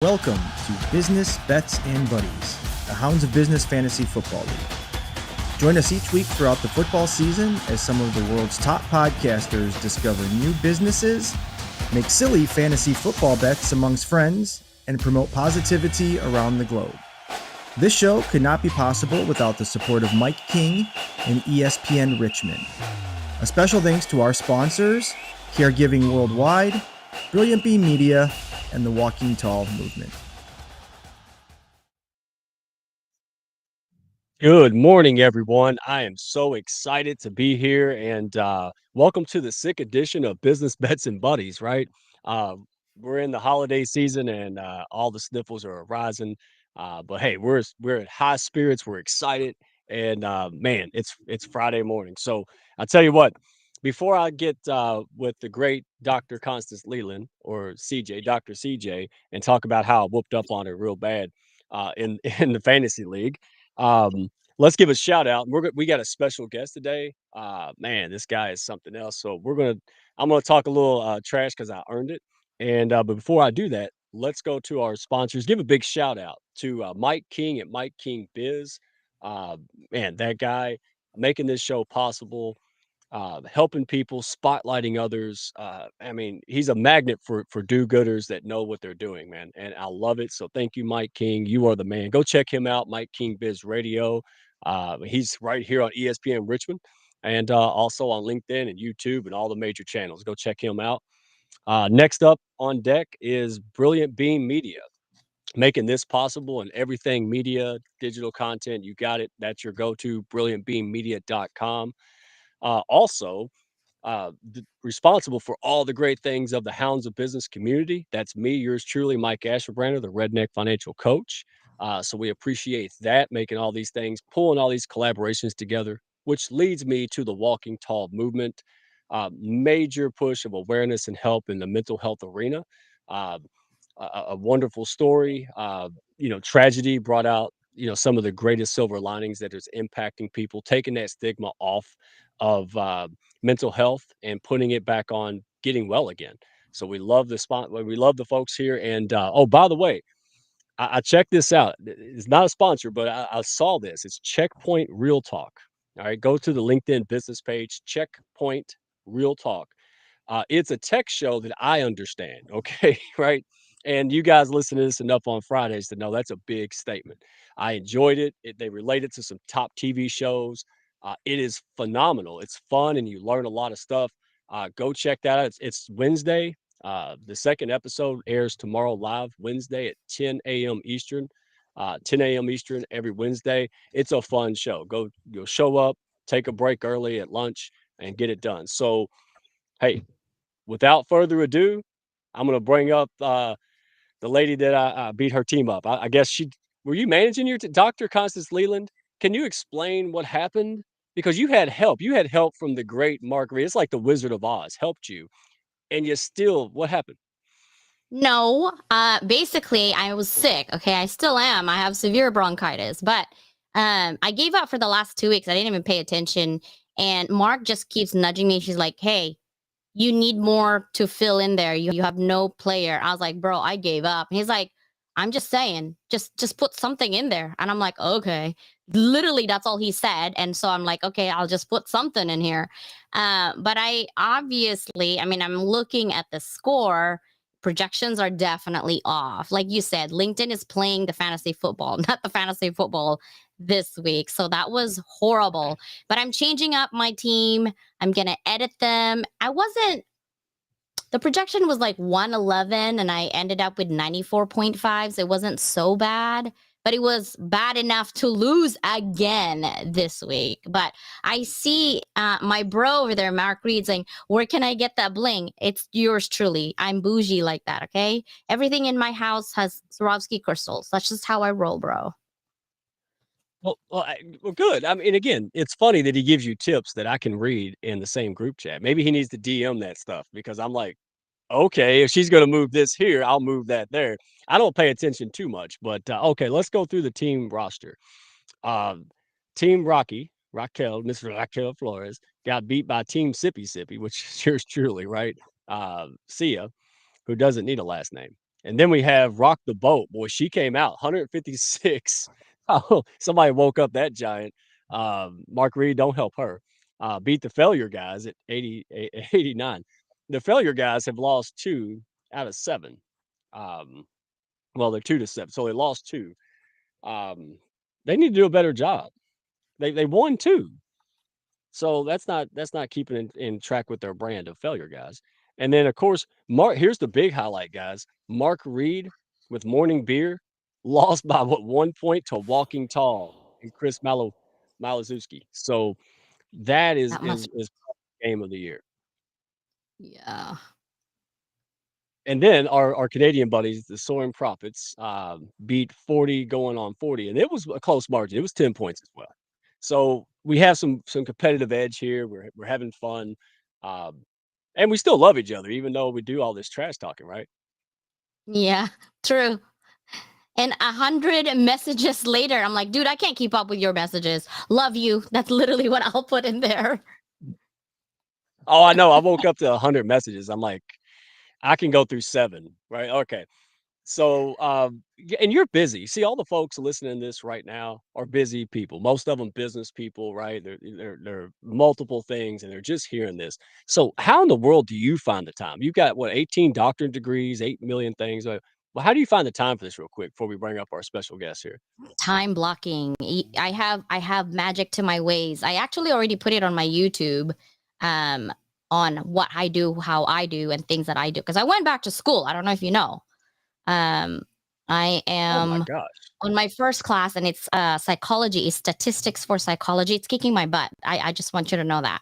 Welcome to Business, Bets, and Buddies, the Hounds of Business Fantasy Football League. Join us each week throughout the football season as some of the world's top podcasters discover new businesses, make silly fantasy football bets amongst friends, and promote positivity around the globe. This show could not be possible without the support of Mike King and ESPN Richmond. A special thanks to our sponsors, Caregiving Worldwide, Brilliant Bee Media, and the Walking Tall movement. Good morning, everyone. I am so excited to be here, and welcome to the sick edition of Business Bets and Buddies. Right, we're in the holiday season, and all the sniffles are rising. But hey, we're in high spirits. We're excited, and man, it's Friday morning. So I tell you what, before I get with the great Dr. Constance Leyland, or CJ, Dr. CJ, and talk about how I whooped up on her real bad in in the fantasy league. Let's give a shout out. We got a special guest today. Man, this guy is something else. So I'm gonna talk a little trash because I earned it. And but before I do that, let's go to our sponsors. Give a big shout out to Mike King at Mike King Biz. Uh, Man, that guy making this show possible, helping people, spotlighting others. I mean, he's a magnet for do-gooders that know what they're doing, man. And I love it. So thank you, Mike King. You are the man. Go check him out, Mike King Biz Radio. He's right here on ESPN Richmond, and also on LinkedIn and YouTube and all the major channels. Go check him out. Next up on deck is Brilliant Beam Media, making this possible and everything media, digital content. You got it. That's your go-to, brilliantbeammedia.com. Also, responsible for all the great things of the Hounds of Business community. That's me, yours truly, Mike Ashabraner, the Redneck Financial Coach. So we appreciate that, making all these things, pulling all these collaborations together, which leads me to the Walking Tall movement. Major push of awareness and help in the mental health arena. Uh, a wonderful story. Tragedy brought out some of the greatest silver linings that is impacting people, taking that stigma off of mental health and putting it back on getting well again. So we love the spot. We love the folks here. And oh, by the way, I checked this out. It's not a sponsor, but I saw this. It's Checkpoint Real Talk. All right, go to the LinkedIn business page. Checkpoint Real Talk. It's a tech show that I understand. Okay, right. And you guys listen to this enough on Fridays to know that's a big statement. I enjoyed it. They relate it to some top TV shows. It is phenomenal. It's fun and you learn a lot of stuff. Go check that out. It's Wednesday. The second episode airs tomorrow live Wednesday at 10 a.m. Eastern. 10 a.m. Eastern every Wednesday. It's a fun show. Go show up, take a break early at lunch, and get it done. So, hey, without further ado, I'm going to bring up the lady that I beat her team up. I guess were you managing your Dr. Constance Leland? Can you explain what happened? Because you had help. You had help from the great Mark Reed. It's like the Wizard of Oz helped you, and you still, what happened? No, basically, I was sick. Okay, I still am. I have severe bronchitis, but I gave up for the last 2 weeks. I didn't even pay attention, and Mark just keeps nudging me. She's like, "Hey, you need more to fill in there. You have no player." I was like, "Bro, I gave up." And he's like, "I'm just saying, just put something in there." And I'm like, "Okay." Literally, that's all he said. And so I'm like, "Okay, I'll just put something in here." But I obviously, I mean, I'm looking at the score. Projections are definitely off. Like you said, LinkedIn is playing the fantasy football, not the fantasy football this week. So that was horrible. But I'm changing up my team. I'm going to edit them. The projection was like 111 and I ended up with 94.5. So it wasn't so bad, but it was bad enough to lose again this week. But I see my bro over there, Mark Reed, saying, "Where can I get that bling?" It's yours truly. I'm bougie like that, okay? Everything in my house has Swarovski crystals. That's just how I roll, bro. Well, good. I mean, again, it's funny that he gives you tips that I can read in the same group chat. Maybe he needs to DM that stuff because I'm like, okay, if she's going to move this here, I'll move that there. I don't pay attention too much, but okay, let's go through the team roster. Um, Team Raquel, Miss Raquel Flores, got beat by Team Sippy Sippy, which is yours truly, right? Sia, who doesn't need a last name. And then we have Rock the Boat. Boy, she came out 156. Oh, somebody woke up that giant. Mark Reed, don't help her. Beat the Failure Guys at 89. The Failure Guys have lost 2 out of 7. Well, they're 2-7, so they lost 2. They need to do a better job. They won 2. So that's not keeping in track with their brand of Failure Guys. And then of course, here's the big highlight, guys. Mark Reed with Morning Beer lost by 1 point to Walking Tall and Chris Malazewski. So that is That must, game of the year. yeah. And then our Canadian buddies, the Soaring Profits, beat 40 going on 40, and it was a close margin. It was 10 points as well. So we have some competitive edge here. We're having fun, and we still love each other, even though we do all this trash talking, right? Yeah, true. And 100 messages later, I'm like, dude, I can't keep up with your messages. Love you. That's literally what I'll put in there. Oh, I know. I woke up to 100 messages. I'm like, I can go through 7, right? Okay. So, and you're busy. See, all the folks listening to this right now are busy people. Most of them business people, right? They're multiple things, and they're just hearing this. So, how in the world do you find the time? You've got what, 18 doctorate degrees, 8 million things. Well, how do you find the time for this, real quick, before we bring up our special guest here? Time blocking. I have magic to my ways. I actually already put it on my YouTube, on what I do, how I do, and things that I do. Because I went back to school. I don't know if you know. I Oh my am gosh. on my first class, and it's psychology, is statistics for psychology. It's kicking my butt. I just want you to know that.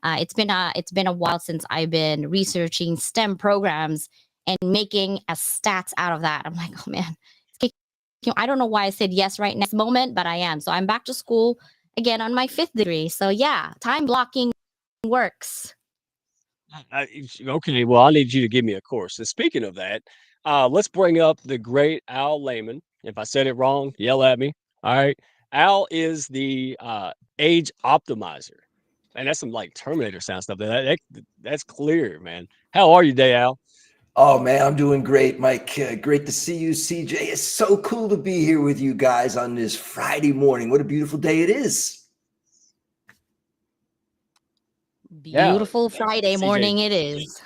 It's been a while since I've been researching STEM programs and making a stats out of that. I'm like, oh man, it's kicking. I don't know why I said yes right next moment, but I am. So I'm back to school again on my 5th degree. So yeah, time blocking works. Okay, well, I need you to give me a course. And speaking of that, let's bring up the great Al Layman. If I said it wrong, yell at me. All right. Al is the age optimizer. And that's some like Terminator sound stuff. That's clear, man. How are you today, Al? Oh man, I'm doing great, Mike. Great to see you, CJ. It's so cool to be here with you guys on this Friday morning. What a beautiful day it is. Yeah, Beautiful Friday CJ. morning it is.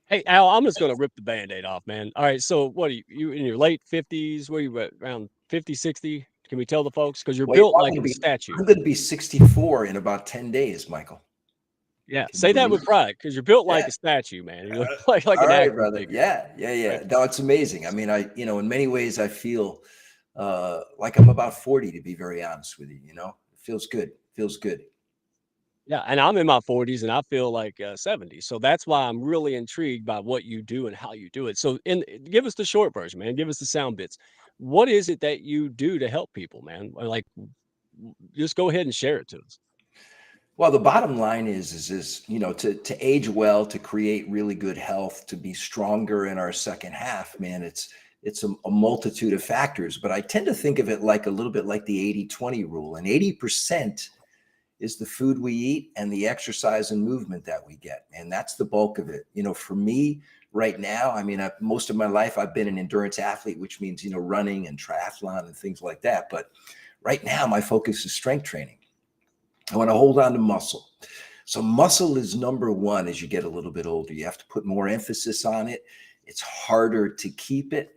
Hey, Al, I'm just going to rip the Band-Aid off, man. All right. So what are you in your late 50s? What are you at, around 50, 60? Can we tell the folks? Because you're Well, built like a statue. I'm going to be 64 in about 10 days, Michael. Yeah. Can you Say that believe with it? pride, because you're built like Yeah. a statue, man. You look like All an right, action brother. figure. Yeah. Right? No, it's amazing. I mean, in many ways, I feel like I'm about 40, to be very honest with you. It feels good. Feels good. Yeah. And I'm in my 40s, and I feel like 70. So that's why I'm really intrigued by what you do and how you do it. So give us the short version, man. Give us the sound bits. What is it that you do to help people, man? Like, just go ahead and share it to us. Well, the bottom line is to age well, to create really good health, to be stronger in our second half, man, it's a multitude of factors, but I tend to think of it like a little bit like the 80-20 rule. And 80% is the food we eat and the exercise and movement that we get. And that's the bulk of it. For me right now, I mean, most of my life, I've been an endurance athlete, which means, running and triathlon and things like that. But right now, my focus is strength training. I want to hold on to muscle. So muscle is number one as you get a little bit older. You have to put more emphasis on it. It's harder to keep it.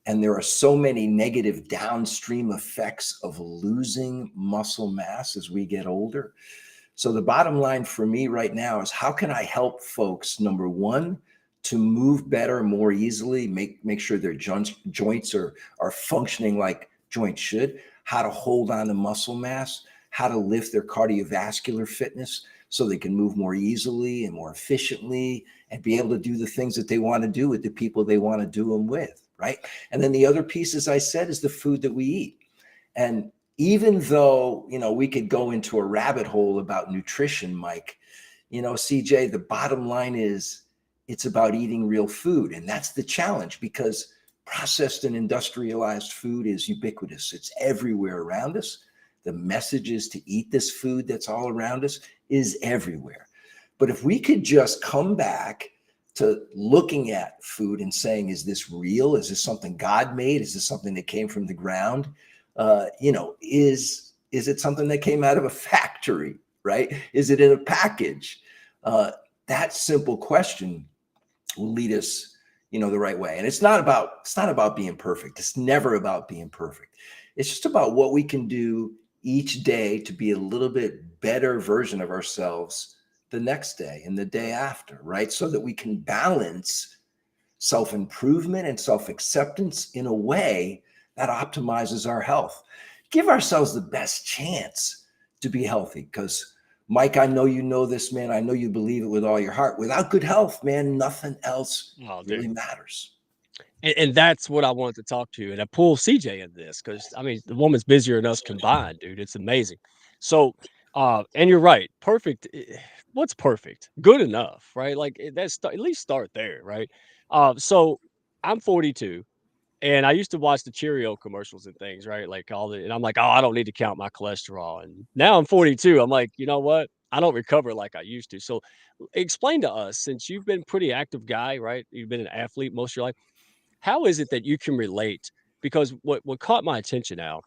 And there are so many negative downstream effects of losing muscle mass as we get older. So the bottom line for me right now is, how can I help folks, number one, to move better, more easily, make sure their joints are functioning like joints should, how to hold on to muscle mass, how to lift their cardiovascular fitness so they can move more easily and more efficiently and be able to do the things that they want to do with the people they want to do them with, right? And then the other piece, as I said, is the food that we eat. And even though, we could go into a rabbit hole about nutrition, Mike, CJ, the bottom line is it's about eating real food. And that's the challenge, because processed and industrialized food is ubiquitous. It's everywhere around us. The messages to eat this food that's all around us is everywhere. But if we could just come back to looking at food and saying, is this real? Is this something God made? Is this something that came from the ground? Is it something that came out of a factory, right? Is it in a package? That simple question will lead us, the right way. And it's not about being perfect. It's never about being perfect. It's just about what we can do each day to be a little bit better version of ourselves the next day and the day after, right? So that we can balance self-improvement and self-acceptance in a way that optimizes our health. Give ourselves the best chance to be healthy, because Mike, I know you know this, man. I know you believe it with all your heart. Without good health, man, nothing else really matters. And that's what I wanted to talk to you. And I pull CJ in this because, I mean, the woman's busier than us combined, dude. It's amazing. So, and you're right. Perfect. What's perfect? Good enough, right? Like that's at least start there, right? So I'm 42. And I used to watch the Cheerio commercials and things, right? Like and I'm like, oh, I don't need to count my cholesterol. And now I'm 42. I'm like, you know what? I don't recover like I used to. So explain to us, since you've been a pretty active guy, right? You've been an athlete most of your life. How is it that you can relate? Because what caught my attention now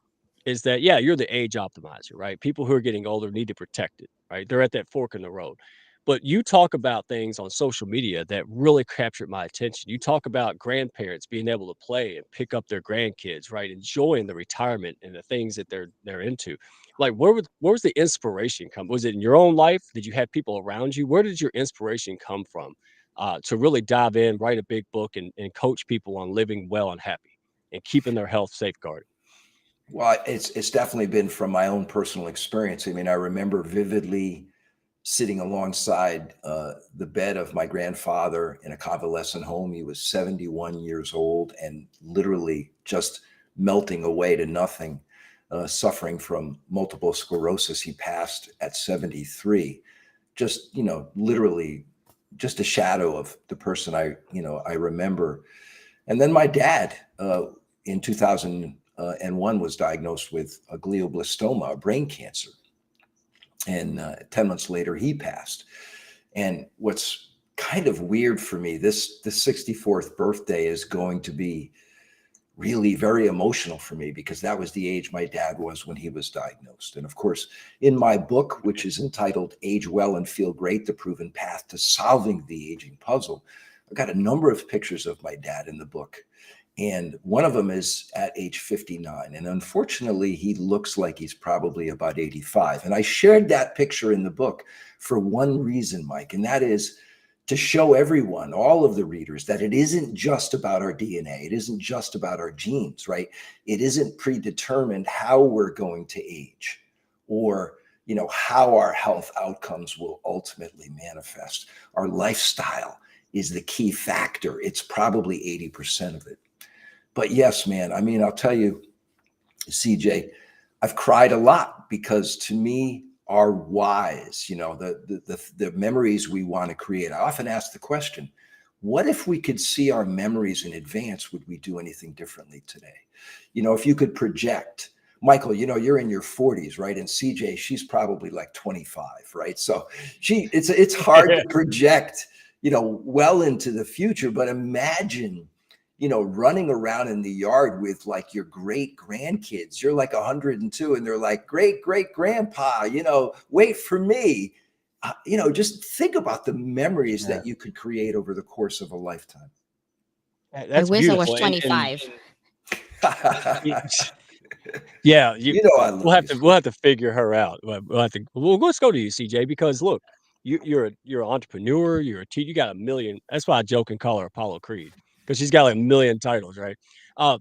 is that, yeah, you're the age optimizer, right? People who are getting older need to protect it, right? They're at that fork in the road. But you talk about things on social media that really captured my attention. You talk about grandparents being able to play and pick up their grandkids, right? Enjoying the retirement and the things that they're into. Like, where was the inspiration come? Was it in your own life? Did you have people around you? Where did your inspiration come from to really dive in, write a big book, and coach people on living well and happy and keeping their health safeguarded? Well, it's definitely been from my own personal experience. I mean, I remember vividly sitting alongside the bed of my grandfather in a convalescent home. He was 71 years old and literally just melting away to nothing, suffering from multiple sclerosis. He passed at 73. Just, literally just a shadow of the person I remember. And then my dad in 2001 was diagnosed with a glioblastoma, a brain cancer. And 10 months later, he passed. And what's kind of weird for me, the 64th birthday is going to be really very emotional for me, because that was the age my dad was when he was diagnosed. And of course, in my book, which is entitled Age Well and Feel Great, The Proven Path to Solving the Aging Puzzle, I've got a number of pictures of my dad in the book. And one of them is at age 59. And unfortunately, he looks like he's probably about 85. And I shared that picture in the book for one reason, Mike, and that is to show everyone, all of the readers, that it isn't just about our DNA. It isn't just about our genes, right? It isn't predetermined how we're going to age, or how our health outcomes will ultimately manifest. Our lifestyle is the key factor. It's probably 80% of it. But yes, man, I mean, I'll tell you, CJ, I've cried a lot, because to me, our whys, the memories we want to create. I often ask the question, what if we could see our memories in advance? Would we do anything differently today? If you could project, Michael, you're in your 40s, right? And CJ, she's probably like 25, right? So it's hard to project, well into the future, but imagine, running around in the yard with like your great grandkids. You're like 102 and they're like, great grandpa, wait for me. Just think about the memories that you could create over the course of a lifetime. That's I wish beautiful. I was 25. Yeah, we'll have to figure her out. Let's go to you, CJ, because look, you're an entrepreneur. You're a teacher. You got a million. That's why I joke and call her Apollo Creed, because she's got like a million titles, right?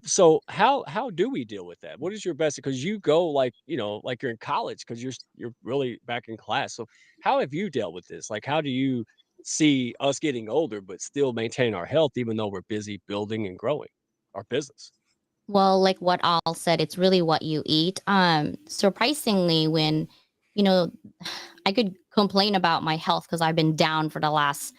So how do we deal with that? What is your best? Because you go like you're in college, because you're really back in class. So how have you dealt with this? Like, how do you see us getting older but still maintain our health, even though we're busy building and growing our business? Well, like what Al said, it's really what you eat. Surprisingly, when, you know, I could complain about my health because I've been down for the last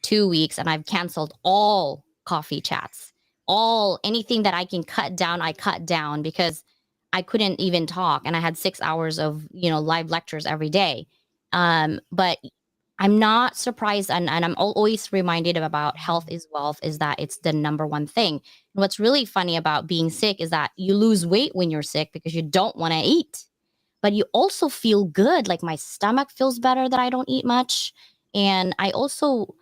2 weeks and I've canceled all coffee chats, all anything that I can cut down, I cut down because I couldn't even talk. And I had 6 hours of, live lectures every day. But I'm not surprised, and I'm always reminded about health is wealth, is that it's the number one thing. And what's really funny about being sick is that you lose weight when you're sick because you don't want to eat, but you also feel good. Like my stomach feels better that I don't eat much. And I also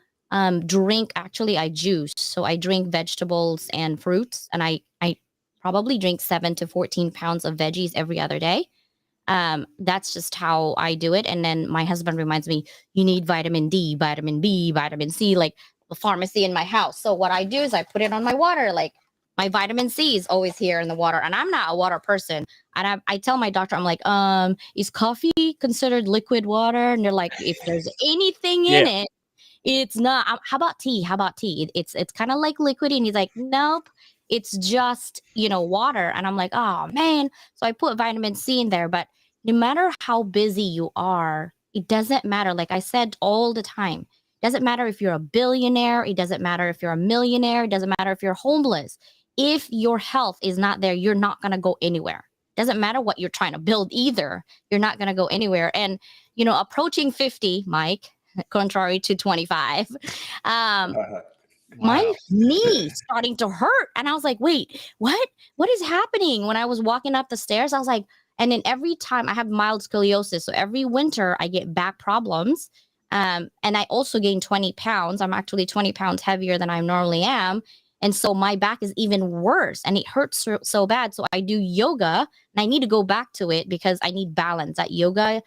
drink, actually, I juice. So I drink vegetables and fruits, and I probably drink 7 to 14 pounds of veggies every other day. That's just how I do it. And then my husband reminds me, you need vitamin D, vitamin B, vitamin C, like the pharmacy in my house. So what I do is I put it on my water. Like my vitamin C is always here in the water, and I'm not a water person. And I tell my doctor, I'm like, is coffee considered liquid water? And they're like, if there's anything in Yeah. it, it's not. How about tea? How about tea? It's kind of like liquid. And he's like, nope, it's just, water. And I'm like, oh man. So I put vitamin C in there. But no matter how busy you are, it doesn't matter. Like I said all the time, it doesn't matter if you're a billionaire. It doesn't matter if you're a millionaire. It doesn't matter if you're homeless. If your health is not there, you're not gonna go anywhere. Doesn't matter what you're trying to build either. You're not gonna go anywhere. And approaching 50, Mike, contrary to 25, my Wow. knee starting to hurt. And I was like, wait, what is happening? When I was walking up the stairs, I was like, and then every time I have mild scoliosis. So every winter I get back problems. And I also gained 20 pounds. I'm actually 20 pounds heavier than I normally am. And so my back is even worse and it hurts so bad. So I do yoga, and I need to go back to it because I need balance. That yoga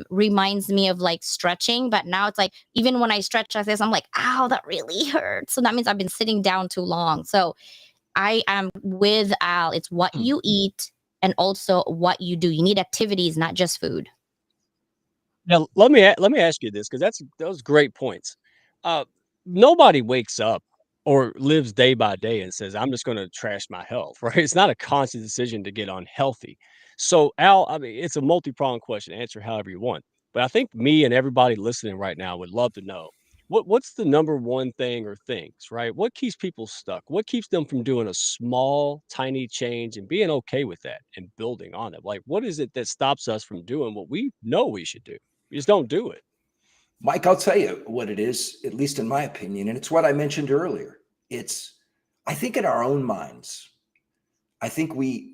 reminds me of like stretching, but now it's like, even when I stretch like this, I'm like, ow, that really hurts. So that means I've been sitting down too long. So I am with Al. It's what you eat and also what you do. You need activities, not just food. Now, let me ask you this, because those great points. Uh, Nobody wakes up or lives day by day and says, "I'm just going to trash my health." Right? It's not a conscious decision to get unhealthy. So, Al, I mean, it's a multi-pronged question. Answer however you want. But I think me and everybody listening right now would love to know what's the number one thing or things, right? What keeps people stuck? What keeps them from doing a small, tiny change and being okay with that and building on it? Like, what is it that stops us from doing what we know we should do? We just don't do it. Mike, I'll tell you what it is, at least in my opinion, and it's what I mentioned earlier. It's, I think, in our own minds. I think we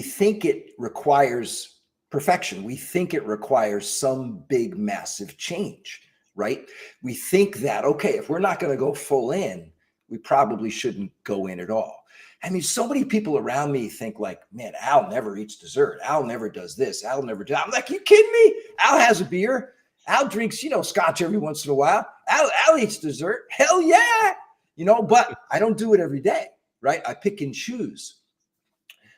think it requires perfection. We think it requires some big, massive change, right? We think that, okay, if we're not going to go full in, we probably shouldn't go in at all. I mean, so many people around me think like, man, Al never eats dessert. Al never does this. Al never does. I'm like, you kidding me? Al has a beer. Al drinks, scotch every once in a while. Al eats dessert. Hell yeah. But I don't do it every day, right? I pick and choose.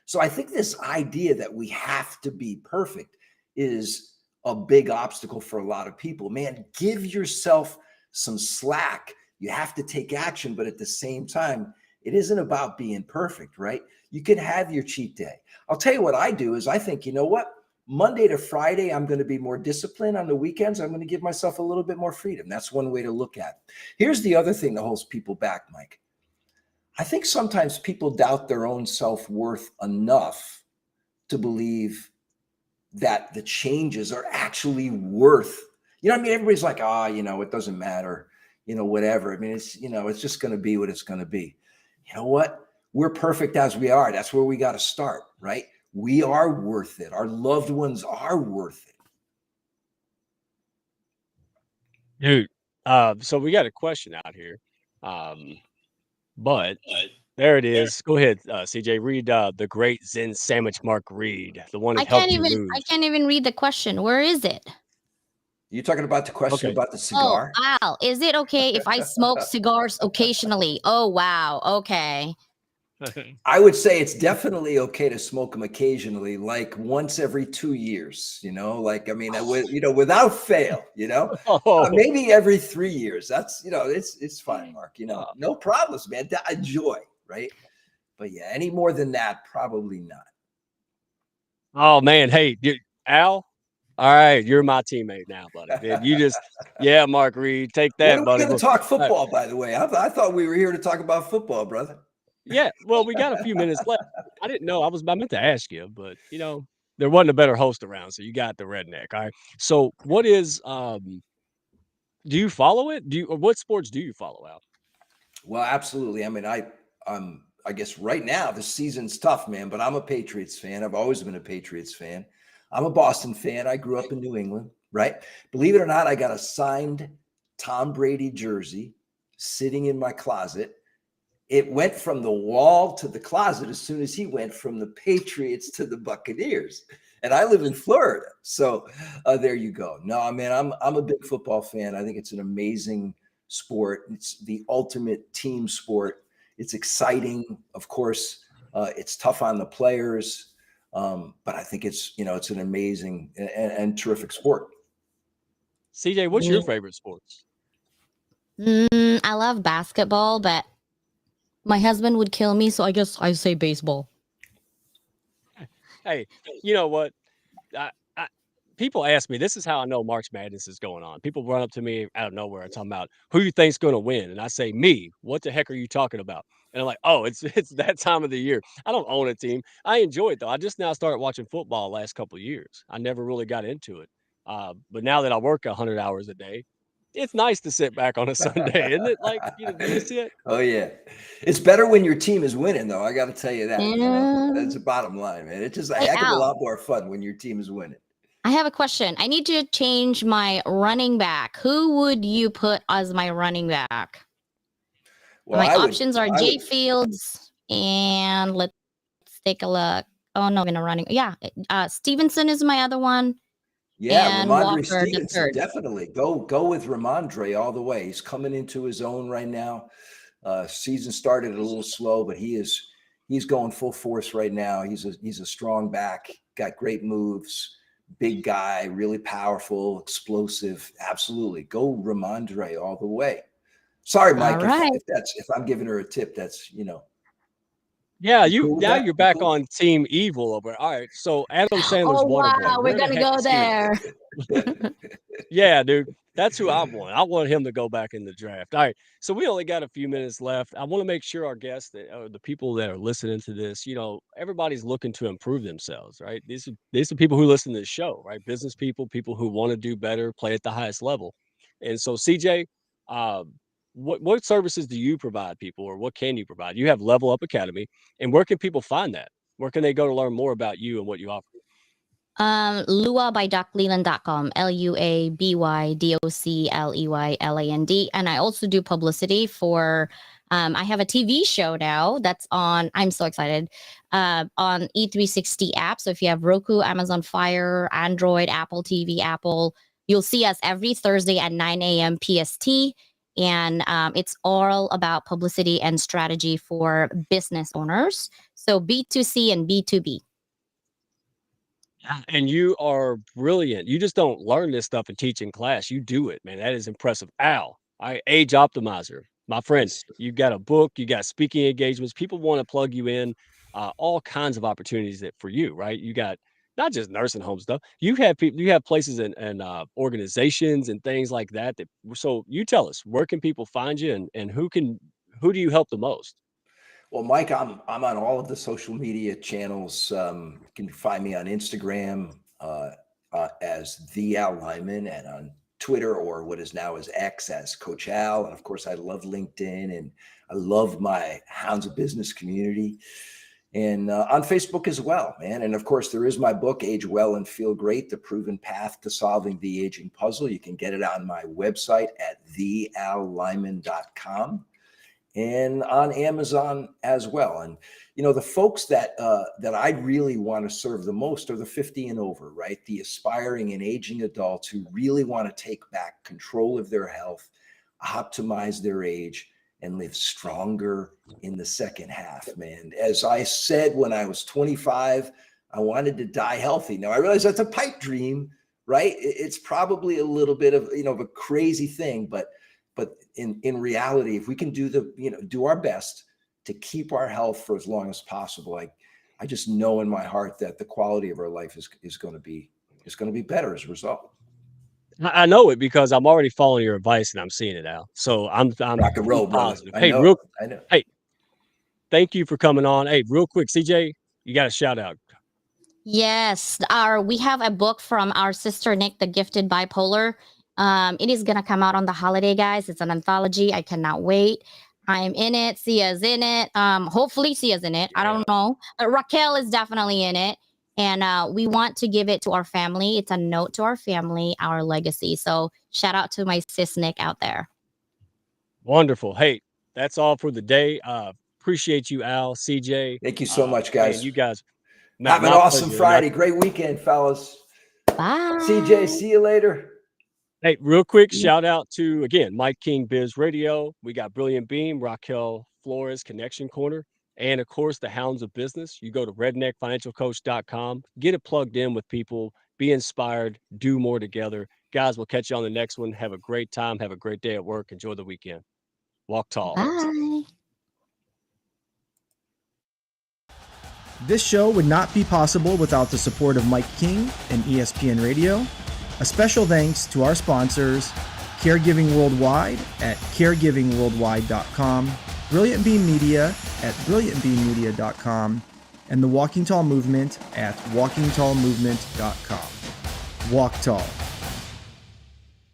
So I think this idea that we have to be perfect is a big obstacle for a lot of people. Man, give yourself some slack. You have to take action, but at the same time, it isn't about being perfect, right? You can have your cheat day. I'll tell you what I do is I think, you know what? Monday to Friday, I'm going to be more disciplined. On the weekends, I'm going to give myself a little bit more freedom. That's one way to look at it. Here's the other thing that holds people back, Mike. I think sometimes people doubt their own self-worth enough to believe that the changes are actually worth, I mean, everybody's like, it doesn't matter, whatever. I mean, it's just going to be what it's going to be. You know what? We're perfect as we are. That's where we got to start, right? We are worth it. Our loved ones are worth it. Dude, so we got a question out here. But there it is. Go ahead, CJ. Read the great Zen sandwich Mark Reed, the one I that helped can't you even I lose. can't even read the question. Where is it? You talking about the question Okay. about the Oh, cigar? Al, is it okay if I smoke cigars occasionally? Oh, wow. Okay. I would say it's definitely okay to smoke them occasionally, like once every 2 years, like, I mean, without fail, Oh, maybe every 3 years. That's, it's fine, Mark, uh, no problems, man. Enjoy, right? But yeah, any more than that, probably not. oh man. Hey, dude, Al. All right, you're my teammate now, buddy. Dude, yeah, Mark Reed, take When that, are we buddy. going to Well, talk football, by the way? I thought we were here to talk about football, brother. yeah, well, we got a few minutes left. I didn't know. I meant to ask you, but there wasn't a better host around, so you got the redneck. All right. So, what is Do you follow it? What sports do you follow out? Well, absolutely. I mean, I guess right now the season's tough, man, but I'm a Patriots fan. I've always been a Patriots fan. I'm a Boston fan. I grew up in New England, right? Believe it or not, I got a signed Tom Brady jersey sitting in my closet. It went from the wall to the closet as soon as he went from the Patriots to the Buccaneers. And I live in Florida. So there you go. No, man, I'm a big football fan. I think it's an amazing sport. It's the ultimate team sport. It's exciting. Of course, it's tough on the players. But I think it's an amazing and terrific sport. CJ, what's your favorite sports? I love basketball, but my husband would kill me, so I guess I say baseball. Hey, you know what? People ask me, this is how I know March Madness is going on. People run up to me out of nowhere and talking about who you think's going to win. And I say, me, what the heck are you talking about? And I'm like, oh, it's that time of the year. I don't own a team. I enjoy it, though. I just now started watching football the last couple of years. I never really got into it. But now that I work 100 hours a day, it's nice to sit back on a Sunday, isn't it? Like, do you see it? Oh, yeah. It's better when your team is winning, though. I got to tell you that. Yeah. That's the bottom line, man. It's just a Hey, heck of a Al. lot more fun when your team is winning. I have a question. I need to change my running back. Who would you put as my running back? Well, My options are Jay Fields and let's take a look. Oh no, in a running. Yeah, Stevenson is my other one. Yeah, and Ramondre Walker the Stevenson, third. definitely. Go with Ramondre all the way. He's coming into his own right now. Season started a little slow, but he's going full force right now. He's a strong back, got great moves. Big guy, really powerful, explosive. Absolutely. Go Ramondre all the way. Sorry, Mike, right. if I'm giving her a tip, that's Yeah, cool now that? you're back Cool? on Team Evil over. All right, so Adam Sandler's Oh Waterboy. wow, we're Where the gonna heck go is he at? there. Yeah, dude, that's who I want. I want him to go back in the draft. All right, so we only got a few minutes left. I want to make sure our guests, the people that are listening to this, everybody's looking to improve themselves, right? These are people who listen to the show, right? Business people, people who want to do better, play at the highest level. And so, CJ, uh, what services do you provide people, or what can you provide? You have Level Up Academy, and where can people find that? Where can they go to learn more about you and what you offer? Luabydocleyland.com, LuaBydocleyland. And I also do publicity for, I have a TV show now that's on, I'm so excited, on E360 app. So if you have Roku, Amazon Fire, Android, Apple TV, you'll see us every Thursday at 9 a.m. PST. And it's all about publicity and strategy for business owners. So B2C and B2B. And you are brilliant. You just don't learn this stuff and teach in class. You do it, man. That is impressive. Al, Age Optimizer, my friend. You got a book. You got speaking engagements. People want to plug you in. All kinds of opportunities for you, right? You got not just nursing home stuff. You have people. You have places and organizations and things like that. So you tell us, where can people find you, and who do you help the most? Well, Mike, I'm on all of the social media channels. You can find me on Instagram as the Al Lyman, and on Twitter, or what is now as X, as Coach Al. And of course, I love LinkedIn, and I love my Hounds of Business community, and on Facebook as well, man. And of course, there is my book, Age Well and Feel Great: The Proven Path to Solving the Aging Puzzle. You can get it on my website at theallyman.com. and on Amazon as well. And the folks that I really want to serve the most are the 50 and over, right? The aspiring and aging adults who really want to take back control of their health, optimize their age, and live stronger in the second half, man. As I said, when I was 25, I wanted to die healthy. Now I realize that's a pipe dream, right? It's probably a little bit of a crazy thing, but in reality, if we can do our best to keep our health for as long as possible, I just know in my heart that the quality of our life is going to be better as a result. I know it because I'm already following your advice and I'm seeing it now. So I'm Rock and roll, positive. brother. I know. Hey, thank you for coming on. Hey, real quick, CJ, you got a shout out. Yes, we have a book from our sister Nick, The Gifted Bipolar, It is gonna come out on the holiday, guys. It's an anthology. I cannot wait. I'm in it. Sia's in it. Hopefully Sia's in it. I don't know. Raquel is definitely in it. And we want to give it to our family. It's a note to our family, our legacy. So shout out to my sis Nick out there. Wonderful. Hey, that's all for the day. Appreciate you, Al, CJ. Thank you so much, guys. And you guys have an awesome Friday. Great weekend, fellas. Bye. CJ, see you later. Hey, real quick, shout out to, again, Mike King Biz Radio. We got Brilliant Beam, Raquel, Flores, Connection Corner, and of course, the Hounds of Business. You go to redneckfinancialcoach.com, get it plugged in with people, be inspired, do more together. Guys, we'll catch you on the next one. Have a great time. Have a great day at work. Enjoy the weekend. Walk tall. Bye. This show would not be possible without the support of Mike King and ESPN Radio. A special thanks to our sponsors, Caregiving Worldwide at caregivingworldwide.com, Brilliant Beam Media at brilliantbeammedia.com, and the Walking Tall Movement at walkingtallmovement.com. Walk tall.